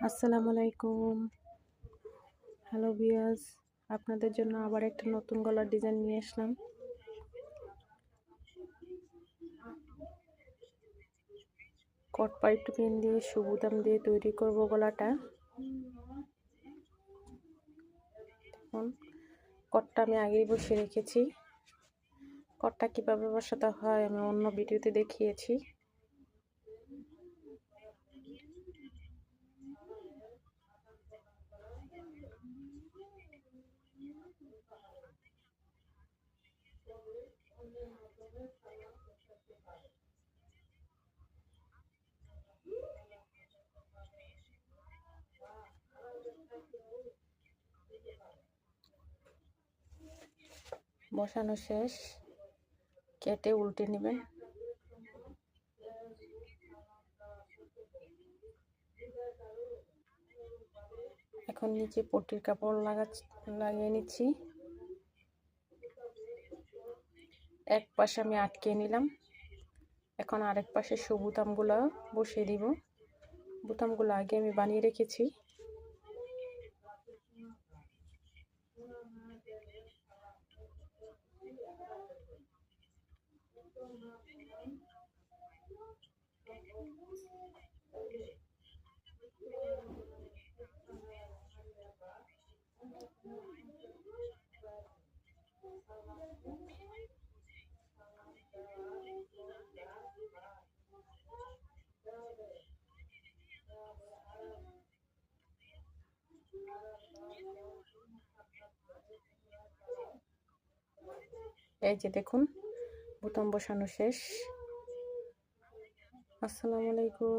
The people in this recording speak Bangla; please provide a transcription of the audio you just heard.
আসসালামু আলাইকুম। হ্যালো ভিউয়ার্স, আপনাদের জন্য আবার একটা নতুন গলার ডিজাইন নিয়ে আসলাম। কট পাইপ পিন দিয়ে সুবুতাম দিয়ে তৈরি করব গলাটা। দেখুন, কটটা আমি আগেই বসিয়ে রেখেছি। কটটা কিভাবে বসাতে হয় আমি অন্য ভিডিওতে দেখিয়েছি। বসানো শেষ, কেটে উল্টে নেবেন। এখন নিচে পট্টির কাপড় লাগিয়ে নিচ্ছি। এক পাশে আমি আটকে নিলাম। এখন আরেক পাশে বুতামগুলো বসিয়ে দিব। বুতামগুলো আগে আমি বানিয়ে রেখেছি। এই যে দেখুন, বোতাম বসানো শেষ। আসসালামু আলাইকুম।